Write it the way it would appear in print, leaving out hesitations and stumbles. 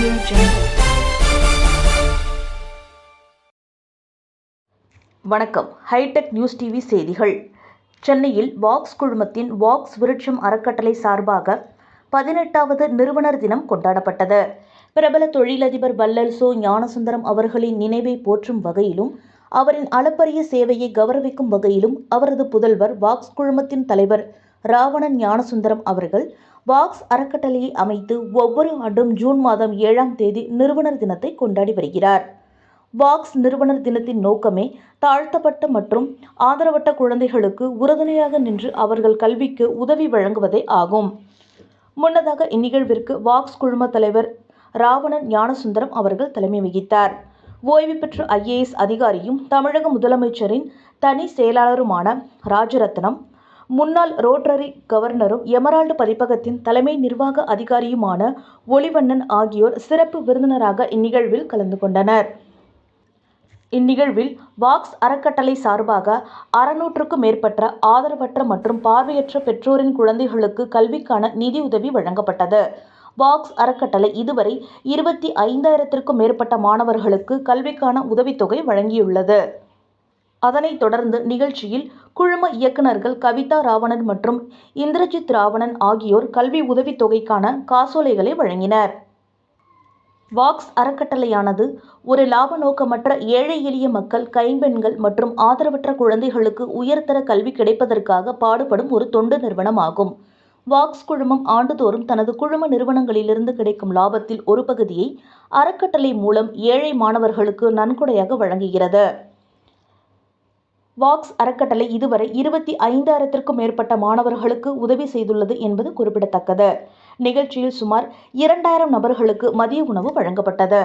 Audio Jungle. வணக்கம். Hitech news TV செய்திகள். சென்னையில் வாக்ஸ் குழுமத்தின் வாக்ஸ் விருட்சம் அறக்கட்டளை சார்பாக 18வது நிறுவனர் தினம் கொண்டாடப்பட்டது. பிரபல தொழிலதிபர் வள்ளல் சோ. ஞானசுந்தரம் அவர்களின் நினைவை போற்றும் வகையிலும், அவரின் அளப்பரிய சேவையை கௌரவிக்கும் வகையிலும் அவரது புதல்வர் வாக்ஸ் குழுமத்தின் தலைவர் ராவணன் ஞானசுந்தரம் அவர்கள் வாக்ஸ் அறக்கட்டளையை அமைத்து ஒவ்வொரு ஆண்டும் ஜூன் மாதம் 7ஆம் தேதி நிறுவனர் தினத்தை கொண்டாடி வருகிறார். வாக்ஸ் நிறுவனர் தினத்தின் நோக்கமே தாழ்த்தப்பட்ட மற்றும் ஆதரவற்ற குழந்தைகளுக்கு உறுதுணையாக நின்று அவர்கள் கல்விக்கு உதவி வழங்குவதே ஆகும். முன்னதாக இந்நிகழ்விற்கு வாக்ஸ் குழும தலைவர் ராவணன் ஞானசுந்தரம் அவர்கள் தலைமை வகித்தார். ஓய்வு பெற்ற IAS அதிகாரியும் தமிழக முதலமைச்சரின் தனி செயலாளருமான ராஜரத்னம், முன்னாள் ரோட்டரி கவர்னரும் எமரால்டு பதிப்பகத்தின் தலைமை நிர்வாக அதிகாரியுமான ஒளிவண்ணன் ஆகியோர் சிறப்பு விருந்தினராக இந்நிகழ்வில் கலந்து கொண்டனர். இந்நிகழ்வில் வாக்ஸ் அறக்கட்டளை சார்பாக 600க்கும் மேற்பட்ட ஆதரவற்ற மற்றும் பார்வையற்ற பெற்றோரின் குழந்தைகளுக்கு கல்விக்கான நிதியுதவி வழங்கப்பட்டது. வாக்ஸ் அறக்கட்டளை இதுவரை 25,000க்கும் மேற்பட்ட மாணவர்களுக்கு கல்விக்கான உதவித்தொகை வழங்கியுள்ளது. அதனைத் தொடர்ந்து நிகழ்ச்சியில் குழும இயக்குநர்கள் கவிதா ராவணன் மற்றும் இந்திரஜித் ராவணன் ஆகியோர் கல்வி உதவித்தொகைக்கான காசோலைகளை வழங்கினர். வாக்ஸ் அறக்கட்டளையானது ஒரு லாப நோக்கமற்ற ஏழை எளிய மக்கள், கைம்பெண்கள் மற்றும் ஆதரவற்ற குழந்தைகளுக்கு உயர்தர கல்வி கிடைப்பதற்காக பாடுபடும் ஒரு தொண்டு நிறுவனமாகும். வாக்ஸ் குழுமம் ஆண்டுதோறும் தனது குழும நிறுவனங்களிலிருந்து கிடைக்கும் லாபத்தில் ஒரு பகுதியை அறக்கட்டளை மூலம் ஏழை மாணவர்களுக்கு நன்கொடையாக வழங்குகிறது. வாக்ஸ் அறக்கட்டளை இதுவரை 25,000க்கும் மேற்பட்ட மாணவர்களுக்கு உதவி செய்துள்ளது என்பது குறிப்பிடத்தக்கது. நிகழ்ச்சியில் சுமார் 2,000 நபர்களுக்கு மதிய உணவு வழங்கப்பட்டது.